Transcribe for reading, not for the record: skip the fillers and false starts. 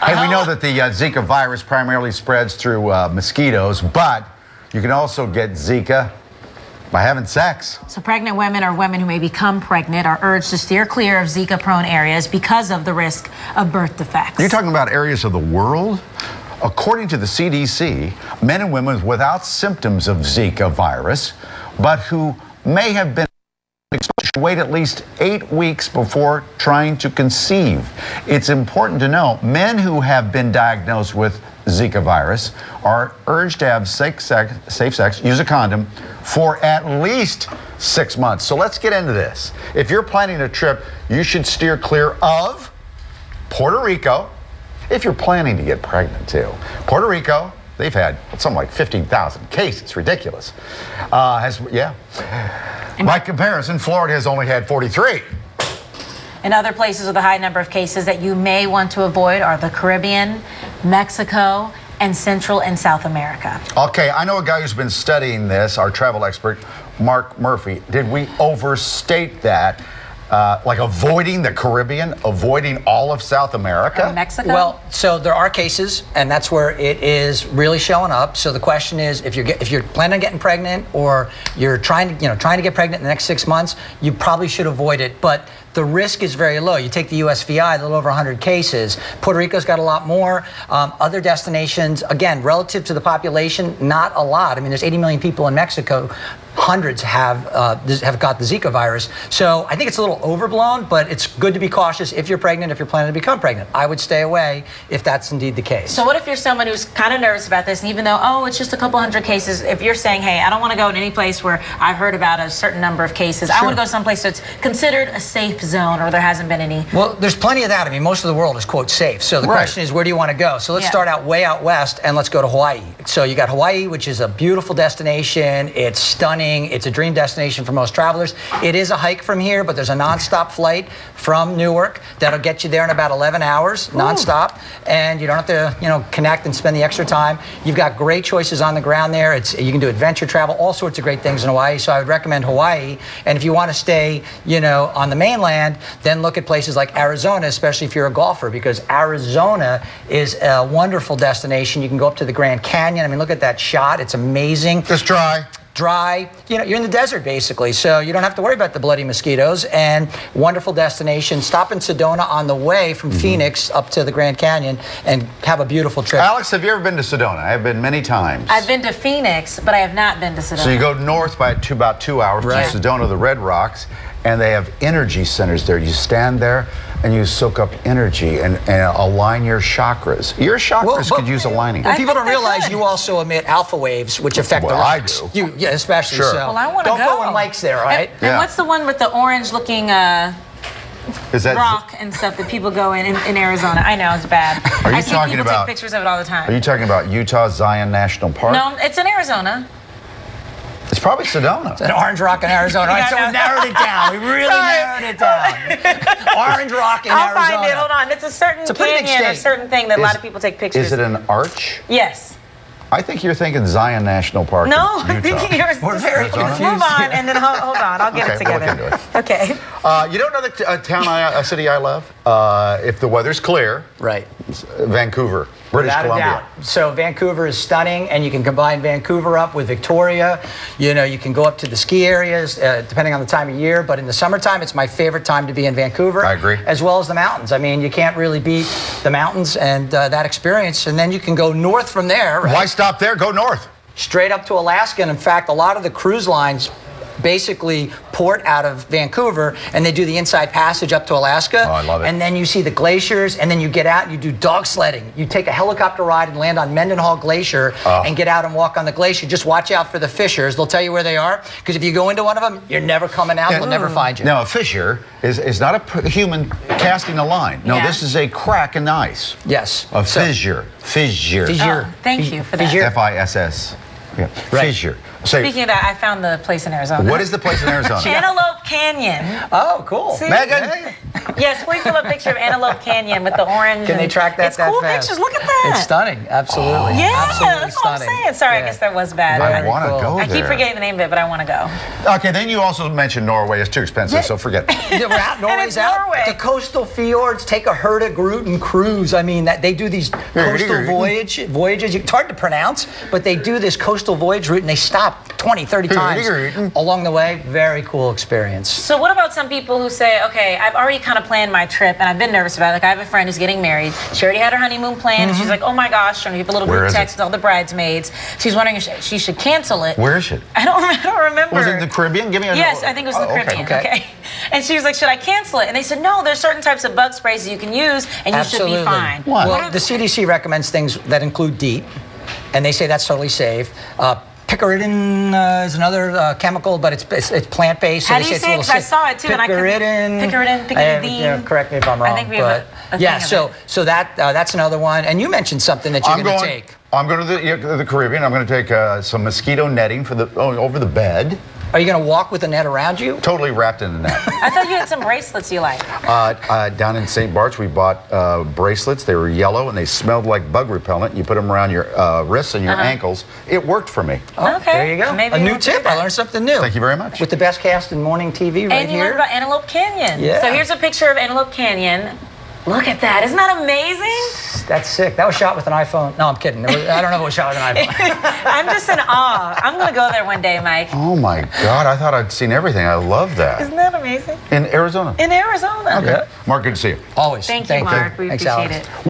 Hey, we know that the Zika virus primarily spreads through mosquitoes, but you can also get Zika by having sex. So pregnant women or women who may become pregnant are urged to steer clear of Zika-prone areas because of the risk of birth defects. You're talking about areas of the world? According to the CDC, men and women without symptoms of Zika virus, but who may have been exposed should wait at least 8 weeks before trying to conceive. It's important to know men who have been diagnosed with Zika virus are urged to have safe sex, use a condom for at least 6 months. So let's get into this. If you're planning a trip, you should steer clear of Puerto Rico. If you're planning to get pregnant too. Puerto Rico, they've had something like 15,000 cases. Ridiculous. By comparison, Florida has only had 43. And other places with a high number of cases that you may want to avoid are the Caribbean, Mexico, and Central and South America. Okay, I know a guy who's been studying this, our travel expert, Mark Murphy. Did we overstate that? Like avoiding the Caribbean, avoiding all of South America? Or Mexico? Well, so there are cases, and that's where it is really showing up. So the question is, if you're planning on getting pregnant, or you're trying to get pregnant in the next 6 months, you probably should avoid it. But the risk is very low. You take the USVI, a little over 100 cases. Puerto Rico's got a lot more. Other destinations, again, relative to the population, not a lot. I mean, there's 80 million people in Mexico. Hundreds have got the Zika virus. So I think it's a little overblown, but it's good to be cautious if you're pregnant, if you're planning to become pregnant. I would stay away if that's indeed the case. So what if you're someone who's kind of nervous about this, and even though, oh, it's just a couple hundred cases, if you're saying, hey, I don't want to go to any place where I've heard about a certain number of cases, I want to go someplace that's considered a safe zone or there hasn't been any. Well, there's plenty of that. I mean, most of the world is, quote, safe. So the question is, where do you want to go? So let's start out way out west, and let's go to Hawaii. So you got Hawaii, which is a beautiful destination. It's stunning. It's a dream destination for most travelers. It is a hike from here, but there's a nonstop flight from Newark that'll get you there in about 11 hours, nonstop, and you don't have to, connect and spend the extra time. You've got great choices on the ground there. You can do adventure travel, all sorts of great things in Hawaii. So I would recommend Hawaii. And if you want to stay, on the mainland, then look at places like Arizona, especially if you're a golfer, because Arizona is a wonderful destination. You can go up to the Grand Canyon. I mean, look at that shot. It's amazing. It's dry. You're in the desert basically, so you don't have to worry about the bloody mosquitoes. And wonderful destination. Stop in Sedona on the way from Phoenix up to the Grand Canyon and have a beautiful trip. Alex, have you ever been to Sedona? I've been many times. I've been to Phoenix, but I have not been to Sedona. So you go north by about 2 hours to Sedona, the Red Rocks, and they have energy centers there. You stand there and you soak up energy and align your chakras. Your chakras could use aligning. Well, people don't realize you also emit alpha waves, which affect the rocks. I do. Yeah, especially. Sure. So well, I want to go. Don't go when Mike's there, all right? And what's the one with the orange-looking is that rock and stuff that people go in Arizona? I know, it's bad. Are you I see talking people about, take pictures of it all the time. Are you talking about Utah Zion National Park? No, it's in Arizona. It's probably Sedona. It's an orange rock in Arizona. All right, so we narrowed it down. We really narrowed it down. Orange rock in Arizona. I'll find it. Hold on. It's a certain canyon or certain thing that a lot of people take pictures. Is it an arch? Yes. I think you're thinking Zion National Park. No, I think We're very confused. Move on, and then hold on. I'll get it together. We'll look into it. Okay. You don't know the city I love? If the weather's clear. Right. Vancouver, British Without Columbia. a doubt. So Vancouver is stunning, and you can combine Vancouver up with Victoria. You can go up to the ski areas, depending on the time of year. But in the summertime, it's my favorite time to be in Vancouver. I agree. As well as the mountains. I mean, you can't really beat the mountains and that experience. And then you can go north from there. Right? Why stop there? Go north. Straight up to Alaska. And in fact, a lot of the cruise lines basically port out of Vancouver, and they do the inside passage up to Alaska. Oh, I love it. And then you see the glaciers, and then you get out and you do dog sledding. You take a helicopter ride and land on Mendenhall Glacier and get out and walk on the glacier. Just watch out for the fissures. They'll tell you where they are, because if you go into one of them, you're never coming out. They'll never find you. Now, a fissure is not a human casting a line. No, this is a crack in the ice. Yes. A fissure. Fissure. Oh, thank you for that. F-I-S-S. Yeah. Right. Fissure. Speaking of that, I found the place in Arizona. What is the place in Arizona? Antelope Canyon. Oh, cool. See? Megan. Yes, please pull up a picture of Antelope Canyon with the orange. Can they track that It's cool fast? pictures. Look at that. It's stunning. Absolutely. Yeah, Absolutely that's what I'm stunning. saying. Sorry, Yeah. I guess that was bad. I want to cool. go I there. keep forgetting the name of it, but I want to go. Okay, then you also mentioned Norway is too expensive, so forget it. Yeah, we're out. Norway's it's out. Norway. The coastal fjords. Take a Hurtigruten cruise. I mean, they do these coastal voyages. It's hard to pronounce, but they do this coastal voyage route, and they stop 20, 30 times along the way. Very cool experience. So what about some people who say, okay, I've already kind of planned my trip, and I've been nervous about it. Like, I have a friend who's getting married. She already had her honeymoon planned. And she's like, oh my gosh, showing people a little Where group is text it? with all the bridesmaids. She's wondering if she should cancel it. Where is it? I don't remember. Was it in the Caribbean? Give me a Yes, I think it was in the Caribbean. okay. And she was like, should I cancel it? And they said, no, there's certain types of bug sprays that you can use, and you should be fine. What? Well, the CDC recommends things that include DEET, and they say that's totally safe. Picaridin is another chemical, but it's plant-based. So How they do you it's a say it? little 'Cause I safe. saw it too, and I couldn't. Picaridin. Correct me if I'm wrong. I think we have a yeah. thing of So that's another one. And you mentioned something that you're going to take. I'm going to the Caribbean. I'm going to take some mosquito netting for over the bed. Are you going to walk with a net around you? Totally wrapped in a net. I thought you had some bracelets you like. Down in St. Bart's, we bought bracelets. They were yellow and they smelled like bug repellent. You put them around your wrists and your ankles. It worked for me. Oh, Okay. There you go. Maybe a we'll new do tip. that. I learned something new. Thank you very much. With the best cast in morning TV right And you here. learned about Antelope Canyon. Yeah. So here's a picture of Antelope Canyon. Look at that. Isn't that amazing? That's sick. That was shot with an iPhone. No, I'm kidding. I don't know if it was shot with an iPhone. I'm just in awe. I'm going to go there one day, Mike. Oh my God! I thought I'd seen everything. I love that. Isn't that amazing? In Arizona. In Arizona. Okay. Mark, good to see you. Always. Thank you, Mark. We Thanks, appreciate Alex. it.